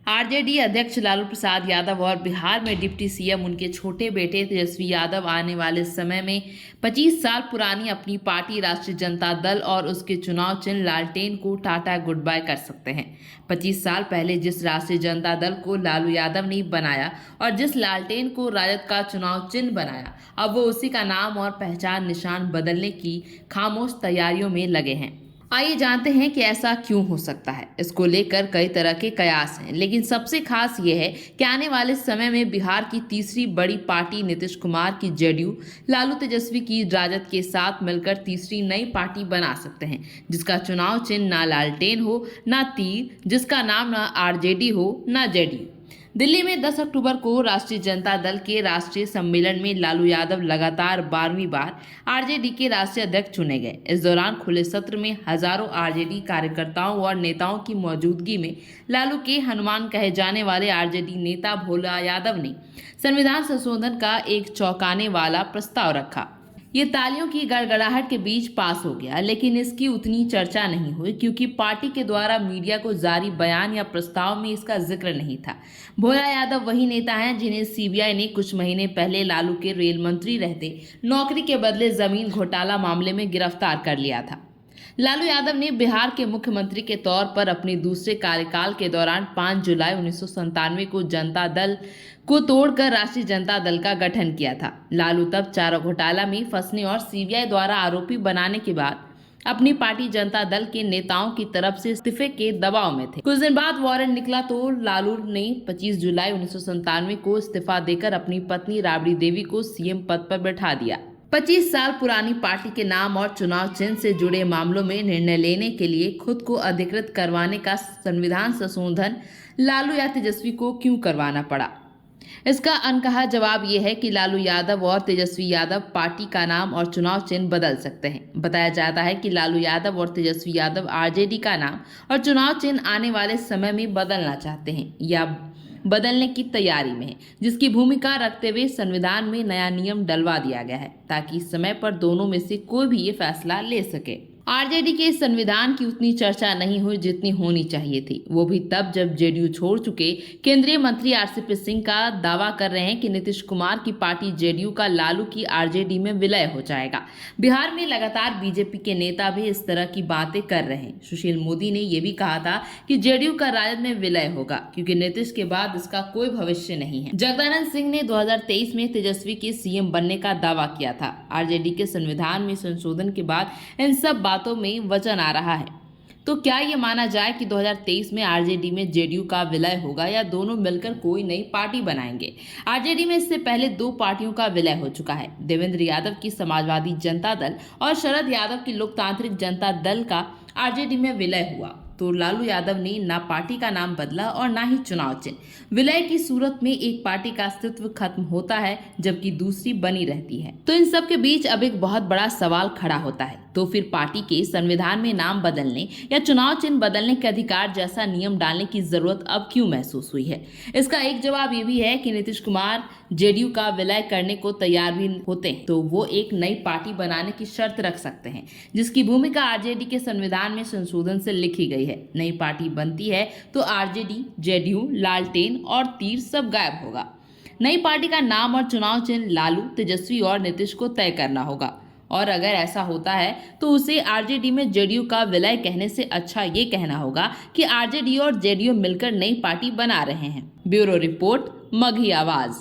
RJD अध्यक्ष लालू प्रसाद यादव और बिहार में डिप्टी सीएम उनके छोटे बेटे तेजस्वी यादव आने वाले समय में 25 साल पुरानी अपनी पार्टी राष्ट्रीय जनता दल और उसके चुनाव चिन्ह लालटेन को टाटा गुड बाय कर सकते हैं। 25 साल पहले जिस राष्ट्रीय जनता दल को लालू यादव ने बनाया और जिस लालटेन को राजद का चुनाव चिन्ह बनाया, अब वो उसी का नाम और पहचान निशान बदलने की खामोश तैयारियों में लगे हैं। आइए जानते हैं कि ऐसा क्यों हो सकता है। इसको लेकर कई तरह के कयास हैं, लेकिन सबसे खास ये है कि आने वाले समय में बिहार की तीसरी बड़ी पार्टी नीतीश कुमार की जेडीयू लालू तेजस्वी की राजद के साथ मिलकर तीसरी नई पार्टी बना सकते हैं, जिसका चुनाव चिन्ह ना लालटेन हो ना तीर, जिसका नाम ना आरजेडी हो ना जेडीयू। दिल्ली में 10 अक्टूबर को राष्ट्रीय जनता दल के राष्ट्रीय सम्मेलन में लालू यादव लगातार 12वीं बार आरजेडी के राष्ट्रीय अध्यक्ष चुने गए। इस दौरान खुले सत्र में हजारों आरजेडी कार्यकर्ताओं और नेताओं की मौजूदगी में लालू के हनुमान कहे जाने वाले आरजेडी नेता भोला यादव ने संविधान संशोधन का एक चौंकाने वाला प्रस्ताव रखा। ये तालियों की गड़गड़ाहट के बीच पास हो गया, लेकिन इसकी उतनी चर्चा नहीं हुई क्योंकि पार्टी के द्वारा मीडिया को जारी बयान या प्रस्ताव में इसका जिक्र नहीं था। भोला यादव वही नेता हैं जिन्हें सीबीआई ने कुछ महीने पहले लालू के रेल मंत्री रहते नौकरी के बदले जमीन घोटाला मामले में गिरफ्तार कर लिया था। लालू यादव ने बिहार के मुख्यमंत्री के तौर पर अपने दूसरे कार्यकाल के दौरान 5 जुलाई 1997 को जनता दल को तोड़कर राष्ट्रीय जनता दल का गठन किया था। लालू तब चारा घोटाला में फंसने और सीबीआई द्वारा आरोपी बनाने के बाद अपनी पार्टी जनता दल के नेताओं की तरफ से इस्तीफे के दबाव में थे। कुछ दिन बाद वारंट निकला तो लालू ने 25 जुलाई 1997 को इस्तीफा देकर अपनी पत्नी राबड़ी देवी को सीएम पद पर बैठा दिया। 25 साल पुरानी पार्टी के नाम और चुनाव चिन्ह से जुड़े मामलों में निर्णय लेने के लिए खुद को अधिकृत करवाने का संविधान संशोधन लालू या तेजस्वी को क्यों करवाना पड़ा? इसका अनकहा जवाब यह है कि लालू यादव और तेजस्वी यादव पार्टी का नाम और चुनाव चिन्ह बदल सकते हैं। बताया जाता है कि लालू यादव और तेजस्वी यादव आरजेडी का नाम और चुनाव चिन्ह आने वाले समय में बदलना चाहते हैं या बदलने की तैयारी में है, जिसकी भूमिका रखते हुए संविधान में नया नियम डलवा दिया गया है ताकि समय पर दोनों में से कोई भी ये फैसला ले सके। आरजेडी के संविधान की उतनी चर्चा नहीं हुई जितनी होनी चाहिए थी, वो भी तब जब जेडीयू छोड़ चुके केंद्रीय मंत्री आरसीपी सिंह का दावा कर रहे हैं कि नीतीश कुमार की पार्टी जेडीयू का लालू की आरजेडी में विलय हो जाएगा। बिहार में लगातार बीजेपी के नेता भी इस तरह की बातें कर रहे हैं। सुशील मोदी ने यह भी कहा था कि जेडीयू का राजद में विलय होगा क्योंकि नीतीश के बाद इसका कोई भविष्य नहीं है। जगदानंद सिंह ने 2023 में तेजस्वी के सीएम बनने का दावा किया था। आरजेडी के संविधान में संशोधन के बाद इन सब बातों में वचन आ रहा है। तो क्या ये माना जाए कि 2023 में आरजेडी में जेडीयू का विलय होगा या दोनों मिलकर कोई नई पार्टी बनाएंगे? आरजेडी में इससे पहले 2 पार्टियों का विलय हो चुका है। देवेंद्र यादव की समाजवादी जनता दल और शरद यादव की लोकतांत्रिक जनता दल का आरजेडी में विलय हुआ तो लालू यादव ने ना पार्टी का नाम बदला और ना ही चुनाव चिन्ह। विलय की सूरत में एक पार्टी का अस्तित्व खत्म होता है जबकि दूसरी बनी रहती है। तो इन सब के बीच अब एक बहुत बड़ा सवाल खड़ा होता है, तो फिर पार्टी के संविधान में नाम बदलने या चुनाव चिन्ह बदलने के अधिकार जैसा नियम डालने की जरूरत अब क्यों महसूस हुई है? इसका एक जवाब ये भी है कि नीतीश कुमार जेडीयू का विलय करने को तैयार भी होते हैं तो वो एक नई पार्टी बनाने की शर्त रख सकते हैं, जिसकी भूमिका आरजेडी के संविधान में संशोधन से लिखी गई है। नई पार्टी बनती है तो आरजेडी, जेडीयू, लालटेन और तीर सब गायब होगा। नई पार्टी का नाम और चुनाव चिन्ह लालू, तेजस्वी और नीतीश को तय करना होगा और अगर ऐसा होता है तो उसे आरजेडी में जेडीयू का विलय कहने से अच्छा ये कहना होगा कि आरजेडी और जेडीयू मिलकर नई पार्टी बना रहे हैं। ब्यूरो रिपोर्ट, मगही आवाज।